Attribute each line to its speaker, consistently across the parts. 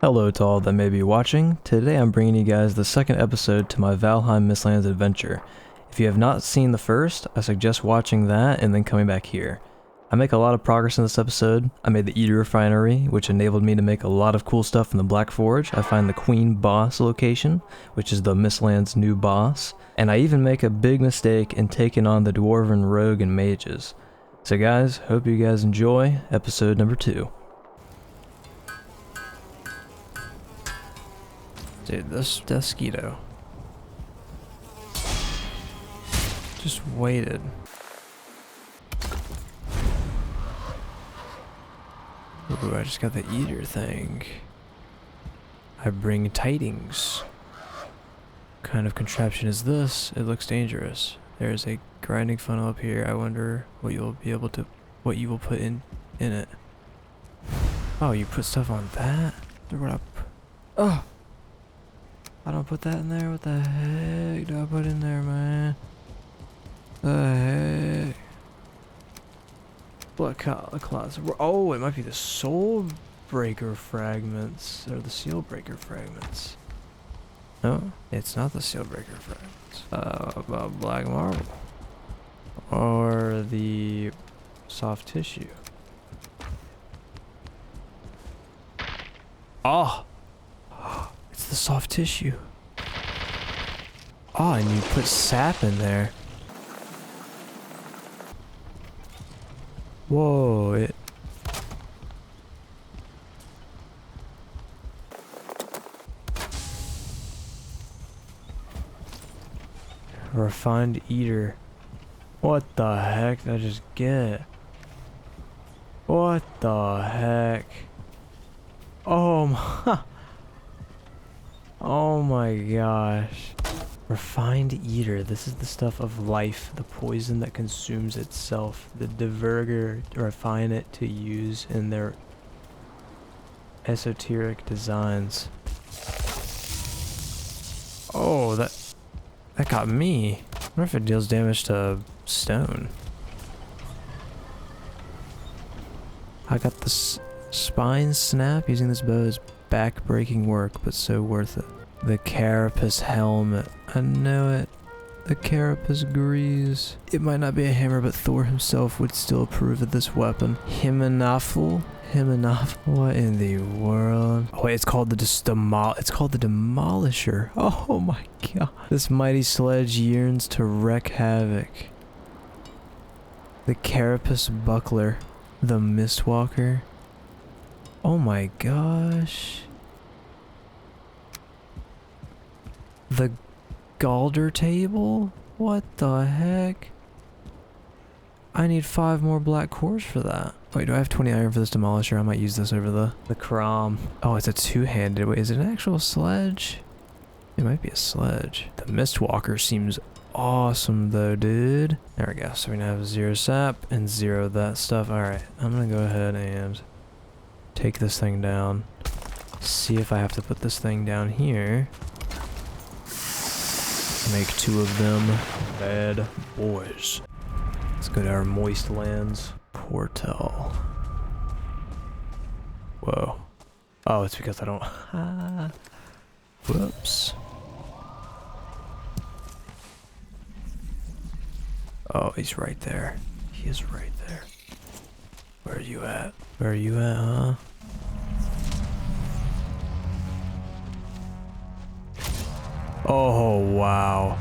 Speaker 1: Hello to all that may be watching. Today I'm bringing you guys the second episode to my Valheim Mistlands adventure. If you have not seen the first, I suggest watching that and then coming back here. I make a lot of progress in this episode. I made the Eater Refinery, which enabled me to make a lot of cool stuff in the Black Forge. I find the Queen Boss location, which is the Mistlands' new boss. And I even make a big mistake in taking on the Dwarven Rogue and Mages. So guys, hope you guys enjoy episode number 2. Dude, this mosquito just waited. Ooh, I just got the eater thing. I bring tidings. What kind of contraption is this? It looks dangerous. There's a grinding funnel up here. I wonder what you will put in it. Oh, you put stuff on that? What up? Oh! I don't put that in there. What the heck do I put in there, man? The heck? Blood clots. Oh, it might be the soul breaker fragments or the seal breaker fragments. No, it's not the seal breaker fragments. Black marble or the soft tissue. Oh. It's the soft tissue. Oh, and you put sap in there. Whoa, it... Refined eater. What the heck did I just get? What the heck? Oh my... Oh my gosh. Refined eater. This is the stuff of life. The poison that consumes itself. The diverger refine it to use in their esoteric designs. Oh, that got me. I wonder if it deals damage to stone. I got the spine snap. Using this bow is back-breaking work, but so worth it. The carapace helmet. I know it. The carapace grease. It might not be a hammer, but Thor himself would still approve of this weapon. Himenafel? What in the world? Oh wait, it's called the Demolisher. Oh my god. This mighty sledge yearns to wreak havoc. The carapace buckler. The Mistwalker. Oh my gosh. The Galder table? What the heck? I need 5 more black cores for that. Wait, do I have 20 iron for this demolisher? I might use this over the Crom. Oh, it's a two-handed. Wait, is it an actual sledge? It might be a sledge. The Mistwalker seems awesome though, dude. There we go. So we're gonna have 0 sap and 0 that stuff. Alright, I'm gonna go ahead and take this thing down. See if I have to put this thing down here. Make 2 of them bad boys. Let's go to our Mistlands portal. Whoa. Oh, it's because I don't... Whoops. Oh, he's right there. He is right there. Where are you at? Where are you at, huh? Oh, wow.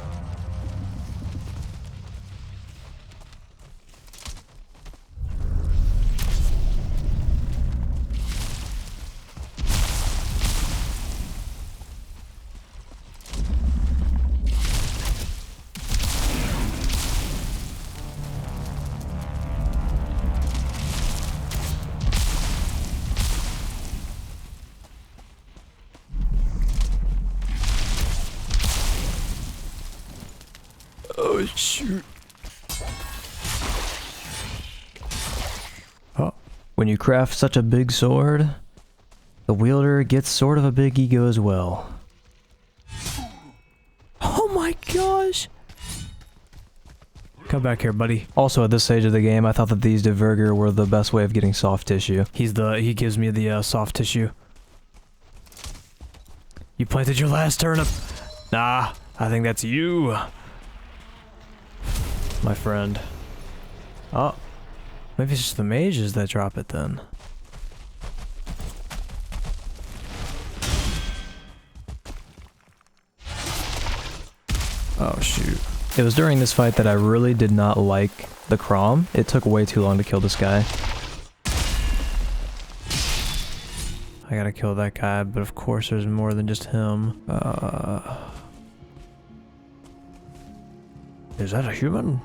Speaker 1: Oh, shoot. Oh. When you craft such a big sword, the wielder gets sort of a big ego as well. Oh my gosh! Come back here, buddy. Also, at this stage of the game, I thought that these Diverger were the best way of getting soft tissue. He gives me the soft tissue. You planted your last turnip. Nah, I think that's you. My friend. Oh. Maybe it's just the mages that drop it then. Oh shoot. It was during this fight that I really did not like the Crom. It took way too long to kill this guy. I gotta kill that guy, but of course there's more than just him. Is that a human?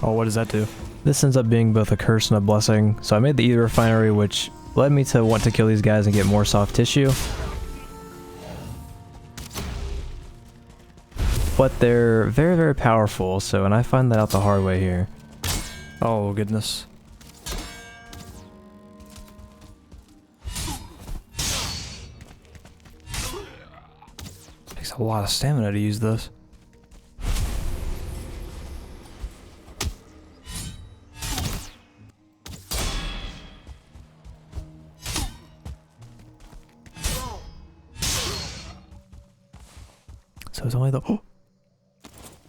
Speaker 1: Oh, what does that do? This ends up being both a curse and a blessing. So I made the Eater Refinery, which led me to want to kill these guys and get more soft tissue. But they're very, very powerful, so, and I find that out the hard way here. Oh, goodness. Takes a lot of stamina to use this. So it's only the... Oh.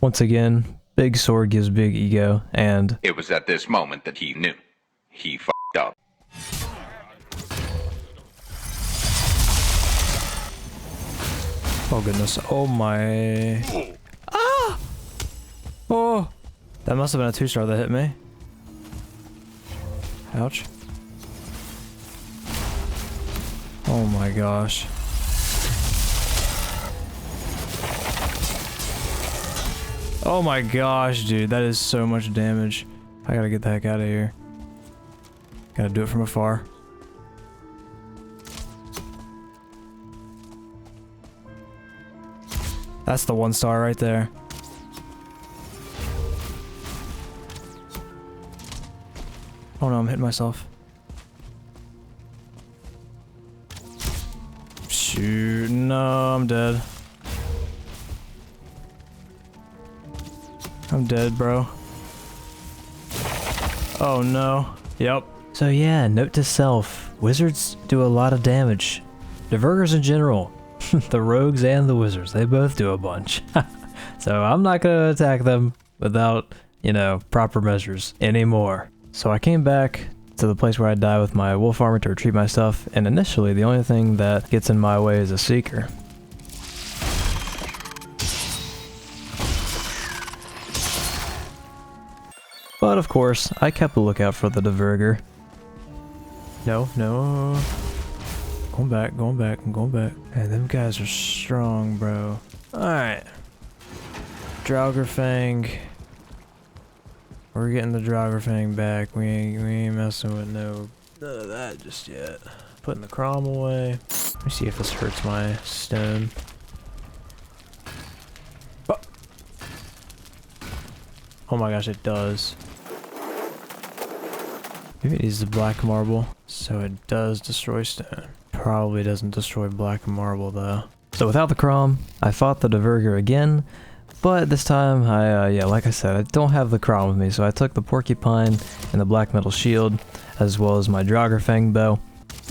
Speaker 1: Once again, big sword gives big ego, and...
Speaker 2: It was at this moment that he knew. He f***ed up.
Speaker 1: Oh goodness, oh my... Ah! Oh! That must have been a 2-star that hit me. Ouch. Oh my gosh. Oh my gosh, dude, that is so much damage. I gotta get the heck out of here. Gotta do it from afar. That's the 1-star right there. Oh no, I'm hitting myself. Shoot, no, I'm dead. I'm dead, bro. Oh no. Yep. So yeah, note to self. Wizards do a lot of damage. Divergers in general. The rogues and the wizards, they both do a bunch. So I'm not gonna attack them without, you know, proper measures anymore. So I came back to the place where I die with my wolf armor to retrieve my stuff, and initially the only thing that gets in my way is a seeker. But of course, I kept a lookout for the Diverger. No, no. Going back, going back, I'm going back. And them guys are strong, bro. Alright. Draugr We're getting the Draugr back. We ain't messing with none of that just yet. Putting the Crom away. Let me see if this hurts my stone. Oh my gosh, it does. Maybe it needs the black marble, so it does destroy stone. Probably doesn't destroy black marble though. So without the Crom, I fought the Diverger again, but this time yeah, like I said, I don't have the Crom with me, so I took the Porcupine and the black metal shield, as well as my Draugr bow,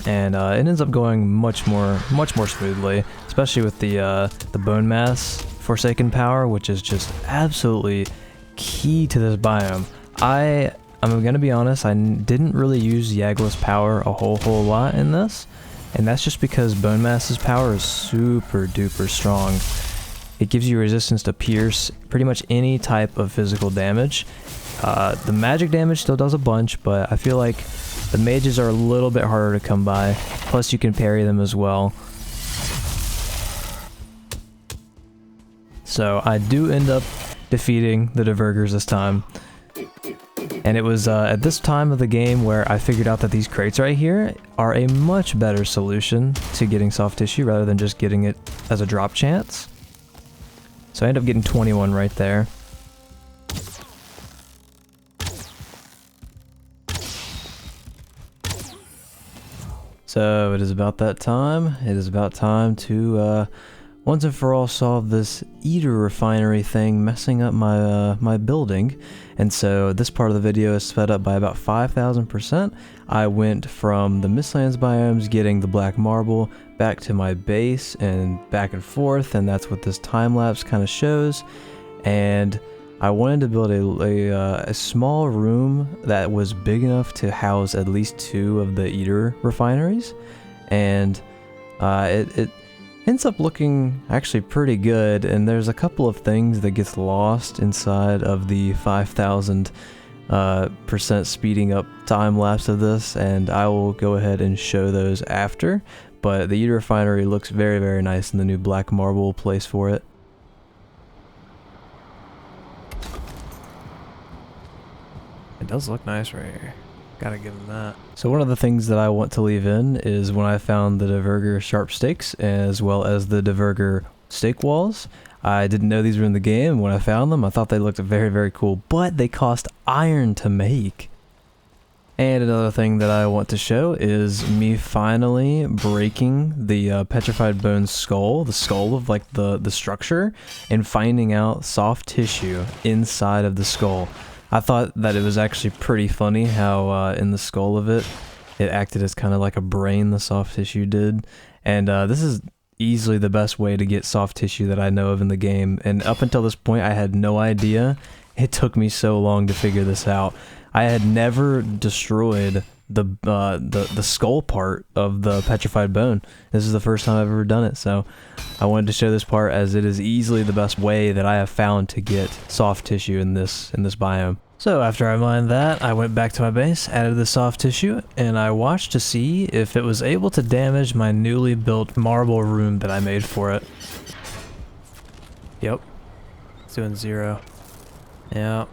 Speaker 1: and it ends up going much more smoothly, especially with the Bone Mass Forsaken power, which is just absolutely key to this biome. I'm gonna be honest, I didn't really use Yagla's power a whole lot in this, and that's just because Bone Mass's power is super duper strong. It gives you resistance to pierce pretty much any type of physical damage. The magic damage still does a bunch, but I feel like the mages are a little bit harder to come by, plus you can parry them as well. So I do end up defeating the Divergers this time. And it was at this time of the game where I figured out that these crates right here are a much better solution to getting soft tissue rather than just getting it as a drop chance. So I ended up getting 21 right there. So it is about that time. It is about time to once and for all solve this eater refinery thing messing up my my building. And so this part of the video is sped up by about 5,000%. I went from the Mistlands biomes getting the black marble back to my base and back and forth, and that's what this time lapse kind of shows. And I wanted to build a small room that was big enough to house at least 2 of the eater refineries, and it ends up looking actually pretty good. And there's a couple of things that gets lost inside of the 5,000% speeding up time lapse of this, and I will go ahead and show those after. But the eater refinery looks very, very nice in the new black marble place for it. It does look nice right here. Gotta give them that. So one of the things that I want to leave in is when I found the Diverger sharp stakes as well as the Diverger stake walls. I didn't know these were in the game. When I found them, I thought they looked very, very cool, but they cost iron to make. And another thing that I want to show is me finally breaking the petrified bone skull, the skull of like the structure, and finding out soft tissue inside of the skull. I thought that it was actually pretty funny how in the skull of it acted as kind of like a brain, the soft tissue did. And this is easily the best way to get soft tissue that I know of in the game. And up until this point, I had no idea. It took me so long to figure this out. I had never destroyed the skull part of the petrified bone. This is the first time I've ever done it, so I wanted to show this part as it is easily the best way that I have found to get soft tissue in this biome. So after I mined that, I went back to my base, added the soft tissue, and I watched to see if it was able to damage my newly built marble room that I made for it. Yep, it's doing 0. Yep,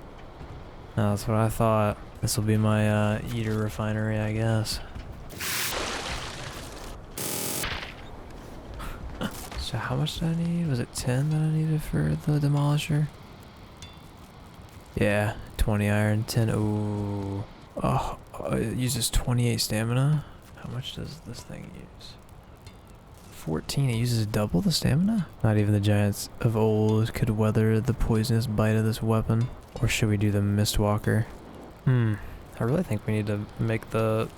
Speaker 1: that's what I thought. This will be my eater refinery, I guess. So how much did I need? Was it 10 that I needed for the demolisher? Yeah, 20 iron, 10. Ooh. Oh, it uses 28 stamina. How much does this thing use? 14. It uses double the stamina? Not even the giants of old could weather the poisonous bite of this weapon. Or should we do the Mistwalker? I really think we need to make the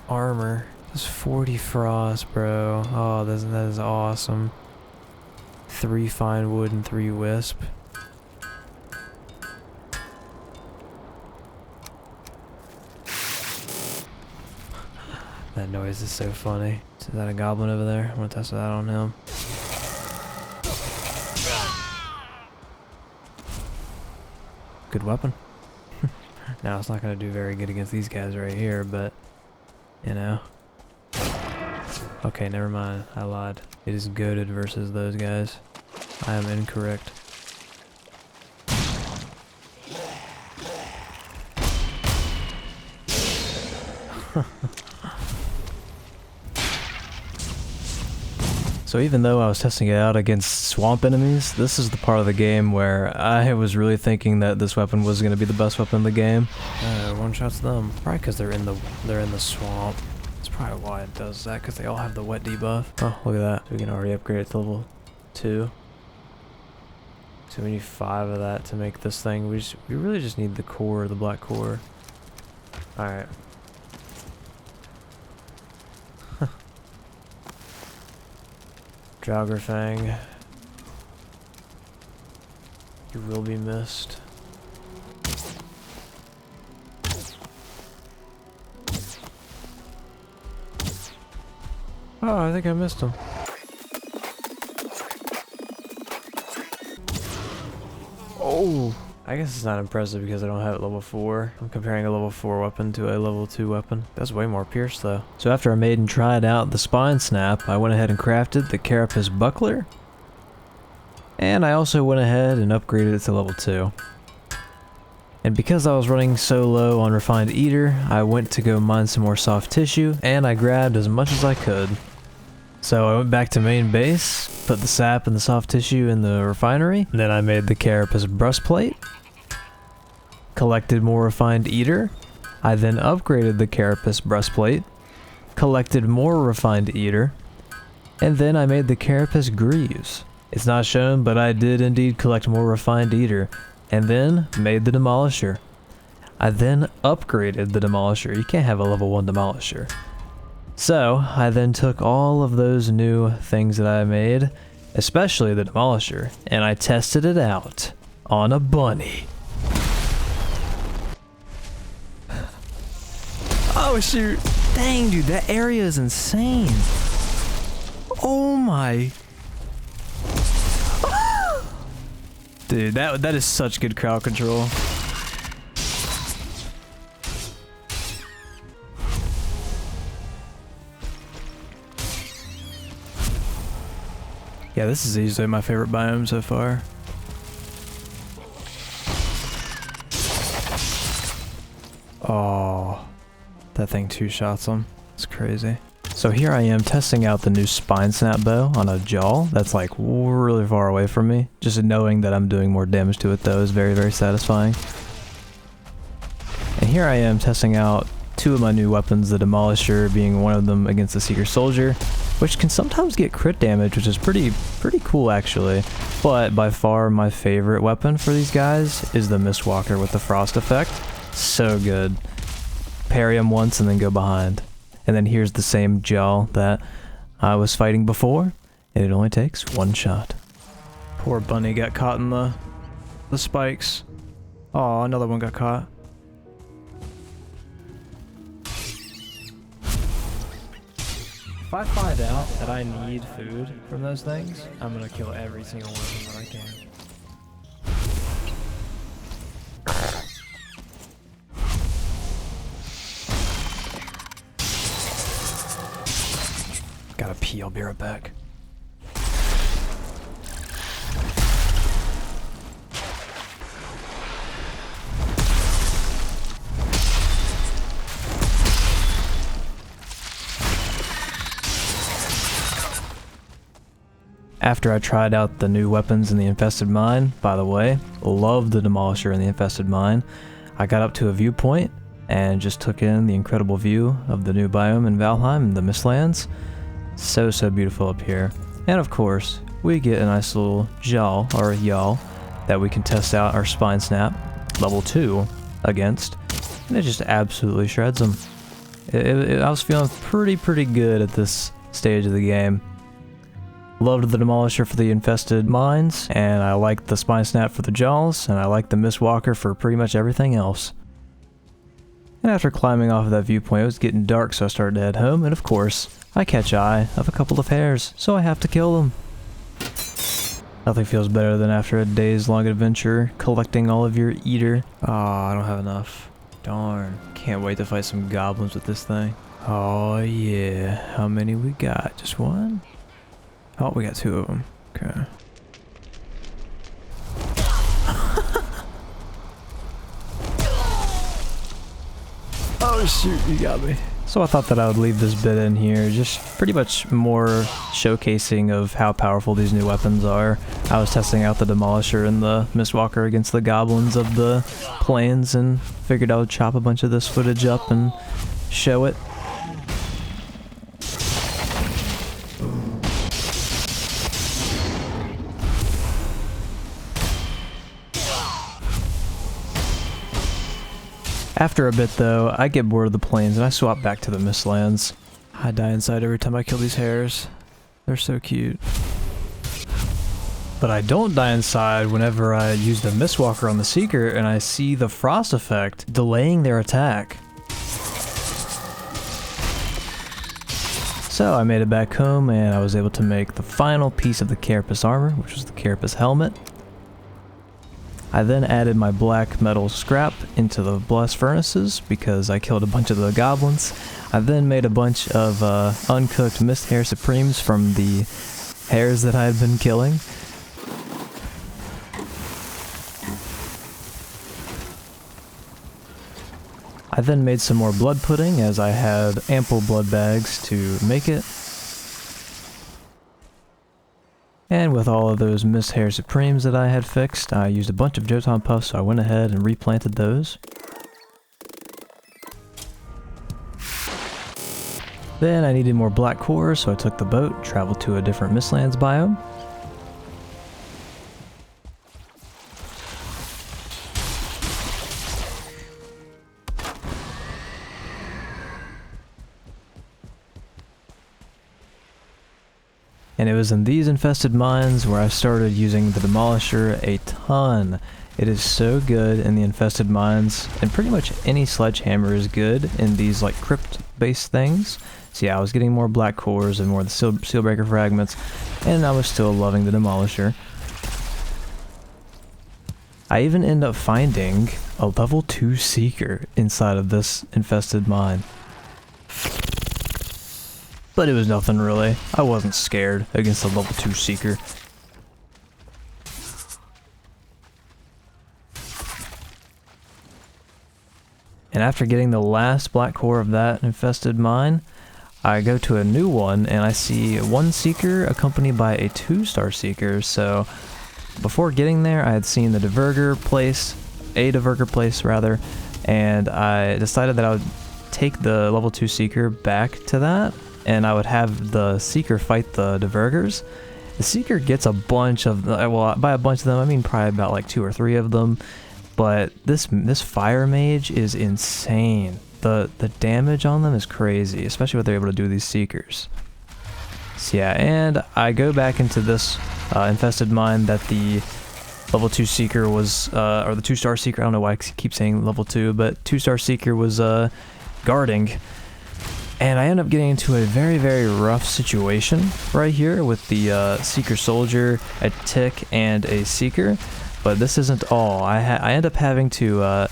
Speaker 1: armor. That's 40 frost, bro. Oh, that is awesome. 3 fine wood and 3 wisp. That noise is so funny. Is that a goblin over there? I'm gonna test that on him. Good weapon. Now, it's not going to do very good against these guys right here, but, you know. Okay, never mind. I lied. It is goated versus those guys. I am incorrect. So even though I was testing it out against swamp enemies, this is the part of the game where I was really thinking that this weapon was going to be the best weapon in the game. One-shots them. Probably because they're in the swamp. That's probably why it does that, because they all have the wet debuff. Oh, look at that. We can already upgrade it to level 2. So we need 5 of that to make this thing. We really just need the core, the black core. Alright. Draugr, you will be missed. Oh, I think I missed him. Oh! I guess it's not impressive because I don't have it level 4. I'm comparing a level 4 weapon to a level 2 weapon. That's way more pierce though. So after I made and tried out the spine snap, I went ahead and crafted the carapace buckler. And I also went ahead and upgraded it to level 2. And because I was running so low on refined eater, I went to go mine some more soft tissue, and I grabbed as much as I could. So I went back to main base, put the sap and the soft tissue in the refinery, then I made the carapace breastplate, collected more refined eater, I then upgraded the carapace breastplate, collected more refined eater, and then I made the carapace greaves. It's not shown, but I did indeed collect more refined eater, and then made the demolisher. I then upgraded the demolisher. You can't have a level 1 demolisher. So I then took all of those new things that I made, especially the demolisher, and I tested it out on a bunny. Oh shoot. Dang dude, that area is insane. Oh my. Dude, that is such good crowd control. Yeah, this is easily my favorite biome so far. Oh, that thing 2-shots him. It's crazy. So here I am testing out the new spine snap bow on a jaw that's like really far away from me. Just knowing that I'm doing more damage to it though is very, very satisfying. And here I am testing out 2 of my new weapons, the Demolisher being one of them against the Seeker Soldier, which can sometimes get crit damage, which is pretty cool actually. But by far my favorite weapon for these guys is the Mistwalker with the Frost effect. So good. Parry him once and then go behind. And then here's the same jaw that I was fighting before, and it only takes 1 shot. Poor bunny got caught in the spikes. Oh, another one got caught. If I find out that I need food from those things, I'm gonna kill every single one of them that I can. Gotta pee, I'll be right back. After I tried out the new weapons in the Infested Mine, by the way, loved the Demolisher in the Infested Mine, I got up to a viewpoint and just took in the incredible view of the new biome in Valheim and the Mistlands. So beautiful up here. And of course, we get a nice little jaw, or yaw, that we can test out our Spine Snap, level 2, against. And it just absolutely shreds them. I was feeling pretty good at this stage of the game. Loved the Demolisher for the infested mines, and I liked the Spine Snap for the jaws, and I liked the Mistwalker for pretty much everything else. And after climbing off of that viewpoint, it was getting dark, so I started to head home, and of course, I catch eye of a couple of hares, so I have to kill them. Nothing feels better than after a day's long adventure, collecting all of your eater. Aw, I don't have enough. Darn. Can't wait to fight some goblins with this thing. Oh yeah, how many we got? Just one? Oh, we got 2 of them. Okay. Oh shoot, you got me. So I thought that I would leave this bit in here, just pretty much more showcasing of how powerful these new weapons are. I was testing out the Demolisher and the Mistwalker against the goblins of the plains and figured I would chop a bunch of this footage up and show it. After a bit though, I get bored of the plains and I swap back to the Mistlands. I die inside every time I kill these hares. They're so cute. But I don't die inside whenever I use the Mistwalker on the Seeker and I see the Frost effect delaying their attack. So I made it back home and I was able to make the final piece of the Carapace armor, which was the Carapace helmet. I then added my black metal scrap into the blast furnaces because I killed a bunch of the goblins. I then made a bunch of uncooked mist hair supremes from the hares that I had been killing. I then made some more blood pudding as I had ample blood bags to make it. And with all of those mist hair supremes that I had fixed, I used a bunch of Jotan puffs, so I went ahead and replanted those. Then I needed more black cores, so I took the boat, traveled to a different Mistlands biome. And it was in these infested mines where I started using the Demolisher a ton. It is so good in the infested mines, and pretty much any sledgehammer is good in these like crypt-based things. So yeah, I was getting more black cores and more of the Sealbreaker fragments, and I was still loving the Demolisher. I even end up finding a level 2 Seeker inside of this infested mine. But it was nothing really. I wasn't scared against a level 2 Seeker. And after getting the last black core of that infested mine, I go to a new one and I see 1 Seeker accompanied by a 2-star Seeker. So before getting there, I had seen the diverger place, and I decided that I would take the level 2 Seeker back to that, and I would have the Seeker fight the divergers. The Seeker gets a bunch of, well, by a bunch of them, I mean probably about like 2 or 3 of them, but this fire mage is insane. The damage on them is crazy, especially what they're able to do with these Seekers. So yeah, and I go back into this infested mine that the level 2 Seeker was, or the 2-star Seeker, I don't know why I keep saying level 2, but 2-star Seeker was guarding. And I end up getting into a very, very rough situation right here with the Seeker Soldier, a Tick, and a Seeker. But this isn't all. I end up having to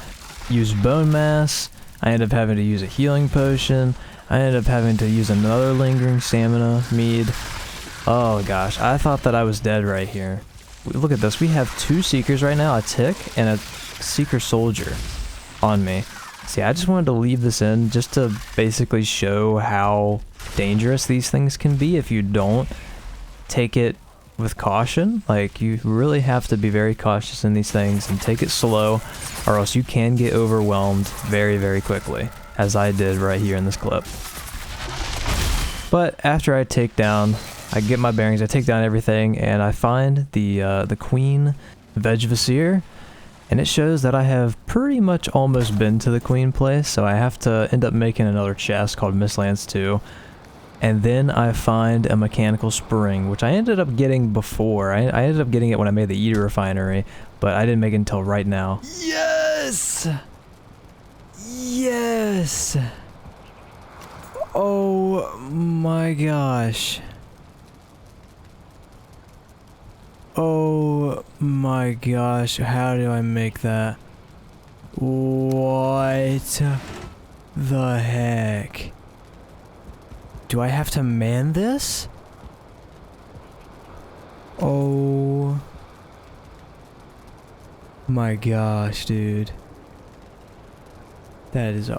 Speaker 1: use Bone Mass, I end up having to use a healing potion, I end up having to use another lingering stamina mead. Oh gosh, I thought that I was dead right here. Look at this, we have 2 Seekers right now, a Tick and a Seeker Soldier on me. See, I just wanted to leave this in just to basically show how dangerous these things can be if you don't take it with caution. Like, you really have to be very cautious in these things and take it slow, or else you can get overwhelmed very, very quickly, as I did right here in this clip. But after I get my bearings, I take down everything, and I find the Queen Vegvasir, and it shows that I have pretty much almost been to the Queen place, so I have to end up making another chest called Mistlands 2. And then I find a mechanical spring, which I ended up getting before. I ended up getting it when I made the Eater Refinery, but I didn't make it until right now. Yes! Yes! Oh my gosh. Oh my gosh, how do I make that? What the heck? Do I have to man this? Oh my gosh, dude. That is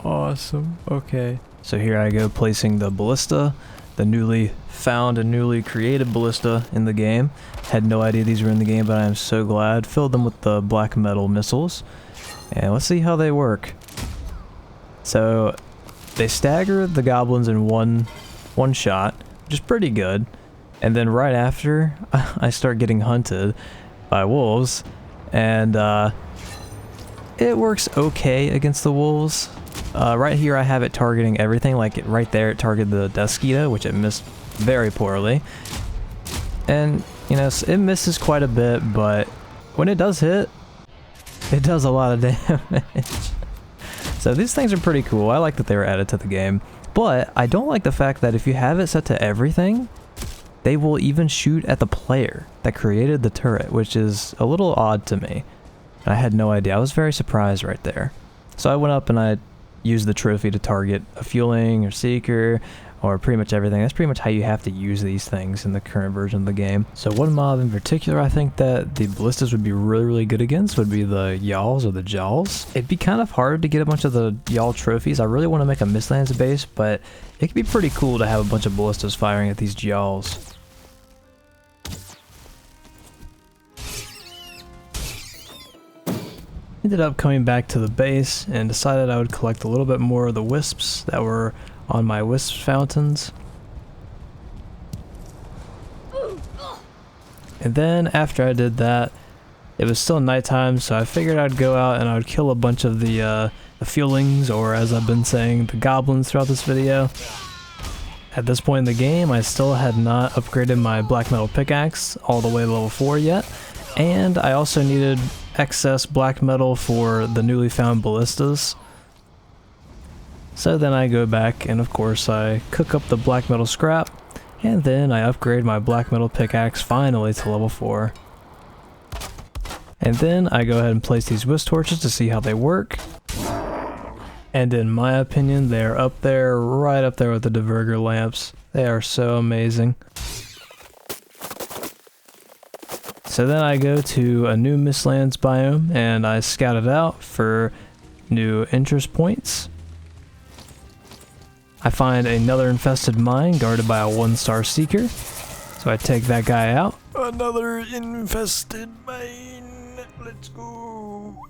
Speaker 1: awesome. Okay. So here I go placing the ballista, the newly found and newly created ballista in the game. Had no idea these were in the game, but I am so glad. Filled them with the black metal missiles. And let's see how they work. So they stagger the goblins in one shot, which is pretty good. And then right after, I start getting hunted by wolves, and it works okay against the wolves. Right here I have it targeting everything, like right there it targeted the Deskita, which it missed very poorly. And, you know, it misses quite a bit, but when it does hit, it does a lot of damage. So these things are pretty cool. I like that they were added to the game. But I don't like the fact that if you have it set to everything, they will even shoot at the player that created the turret, which is a little odd to me. I had no idea. I was very surprised right there. So I went up and I used the trophy to target a fueling or seeker or pretty much everything. That's pretty much how you have to use these things in the current version of the game. So one mob in particular I think that the ballistas would be really, really good against would be the Yawls or the Jaws. It'd be kind of hard to get a bunch of the Yawl trophies. I really want to make a Mistlands base, but it could be pretty cool to have a bunch of ballistas firing at these Jaws. Ended up coming back to the base and decided I would collect a little bit more of the wisps that were on my wisp fountains. And then after I did that, it was still nighttime, so I figured I'd go out and I would kill a bunch of the fuelings, or as I've been saying, the goblins throughout this video. At this point in the game, I still had not upgraded my black metal pickaxe all the way to level 4 yet, and I also needed excess black metal for the newly found ballistas. So then I go back and of course I cook up the black metal scrap, and then I upgrade my black metal pickaxe finally to level 4. And then I go ahead and place these whisk torches to see how they work. And in my opinion, they're up there, right up there with the diverger lamps. They are so amazing. So then I go to a new Mistlands biome and I scout it out for new interest points. I find another infested mine guarded by a 1-star seeker. So I take that guy out. Another infested mine. Let's go.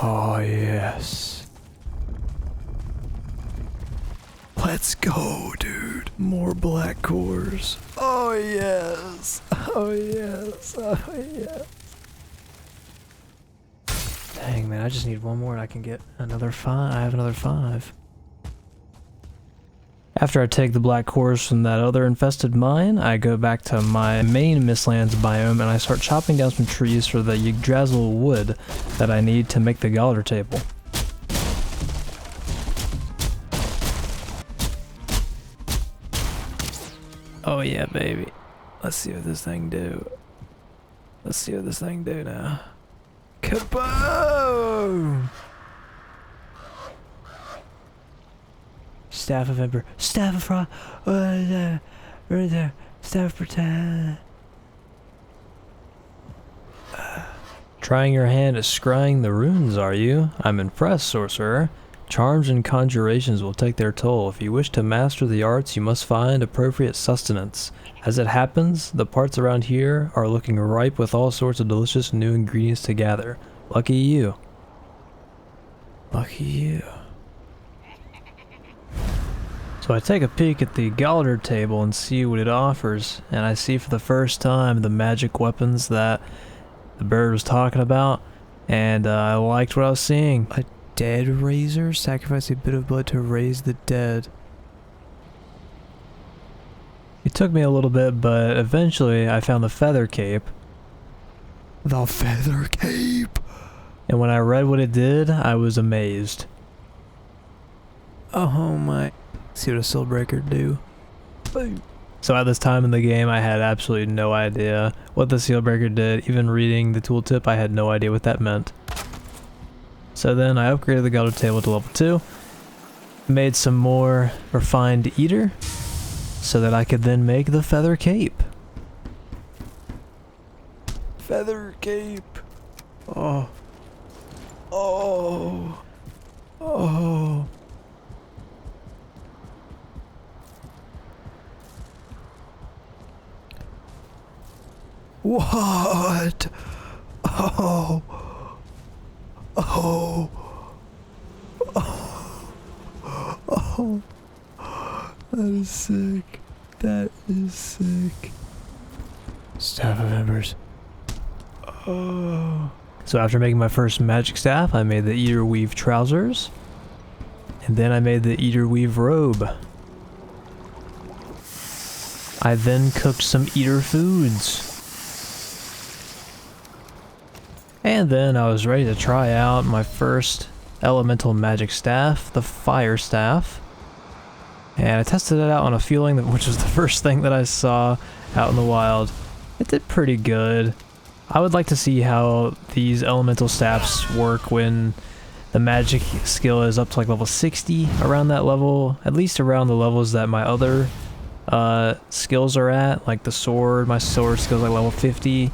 Speaker 1: Oh yes. Let's go, dude. More black cores. Oh yes. Oh yes. Oh yes. Dang man, I just need one more and I can get another 5. I have another 5. After I take the black cores from that other infested mine, I go back to my main Mistlands biome and I start chopping down some trees for the Yggdrasil wood that I need to make the Galder table. Oh yeah, baby. Let's see what this thing do. Let's see what this thing do now. Kaboom! Staff of Ember. Staff of Frost. Right there. Staff of Protect. Trying your hand at scrying the runes, are you? I'm impressed, sorcerer. Charms and conjurations will take their toll. If you wish to master the arts, you must find appropriate sustenance. As it happens, the parts around here are looking ripe with all sorts of delicious new ingredients to gather. Lucky you. Lucky you. So I take a peek at the Galder table and see what it offers, and I see for the first time the magic weapons that the bird was talking about, and I liked what I was seeing. A dead raiser? Sacrifice a bit of blood to raise the dead. It took me a little bit, but eventually I found the feather cape. The feather cape! And when I read what it did, I was amazed. Oh my... See what a Sealbreaker do. Boom. So at this time in the game, I had absolutely no idea what the Sealbreaker did. Even reading the tooltip, I had no idea what that meant. So then I upgraded the Galder table to level 2. Made some more refined eater, so that I could then make the feather cape. Feather cape. Oh. Oh. Oh. What? Oh. Oh. Oh. Oh. That is sick. That is sick. Staff of Embers. Oh. So after making my first magic staff, I made the Eater Weave trousers. And then I made the Eater Weave robe. I then cooked some Eater foods. And then I was ready to try out my first elemental magic staff, the Fire Staff. And I tested it out on a feeling, which was the first thing that I saw out in the wild. It did pretty good. I would like to see how these elemental staffs work when the magic skill is up to like level 60, around that level, at least around the levels that my other skills are at, like the sword. My sword skills like level 50.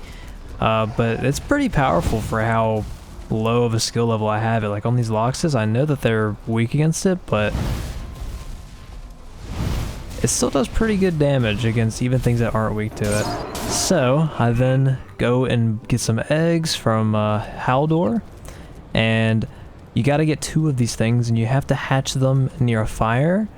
Speaker 1: But it's pretty powerful for how low of a skill level I have it. Like on these Loxes, I know that they're weak against it, but it still does pretty good damage against even things that aren't weak to it. So I then go and get some eggs from Haldor, and you got to get 2 of these things, and you have to hatch them near a fire,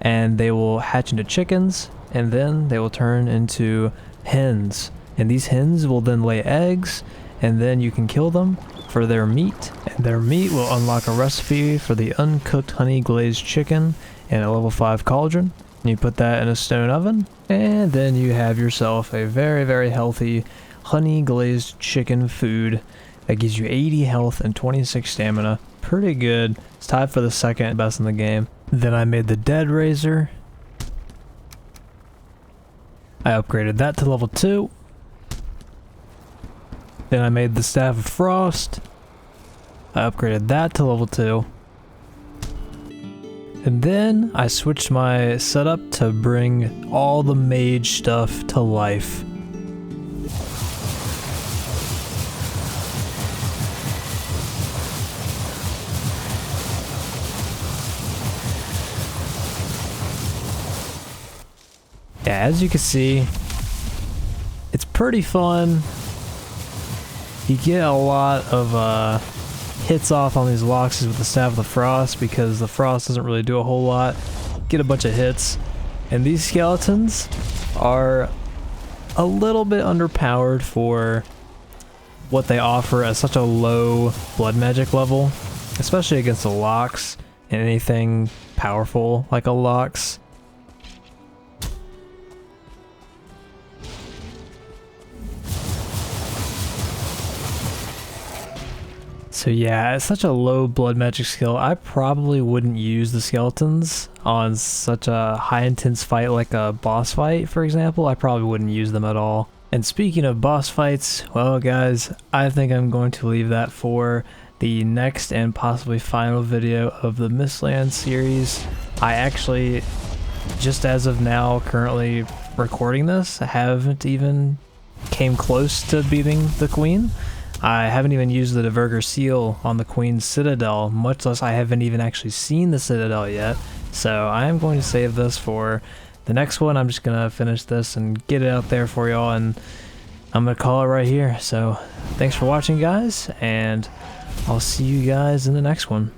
Speaker 1: and they will hatch into chickens, and then they will turn into hens. And these hens will then lay eggs, and then you can kill them for their meat. And their meat will unlock a recipe for the uncooked honey glazed chicken and a level 5 cauldron. You put that in a stone oven, and then you have yourself a very, very healthy honey glazed chicken food that gives you 80 health and 26 stamina. Pretty good. It's tied for the second best in the game. Then I made the dead razor. I upgraded that to level 2. Then I made the staff of frost. I upgraded that to level 2. And then I switched my setup to bring all the mage stuff to life. Yeah, as you can see, it's pretty fun. You get a lot of hits off on these Loxes with the Staff of the Frost because the Frost doesn't really do a whole lot. Get a bunch of hits. And these skeletons are a little bit underpowered for what they offer at such a low blood magic level, especially against a Lox and anything powerful like a Lox. So yeah, it's such a low blood magic skill. I probably wouldn't use the skeletons on such a high intense fight like a boss fight, for example. I probably wouldn't use them at all. And speaking of boss fights, well guys, I think I'm going to leave that for the next and possibly final video of the Mistlands series. I actually, just as of now, currently recording this, haven't even came close to beating the Queen. I haven't even used the Diverger seal on the Queen's Citadel, much less I haven't even actually seen the Citadel yet. So I am going to save this for the next one. I'm just going to finish this and get it out there for y'all, and I'm going to call it right here. So thanks for watching, guys, and I'll see you guys in the next one.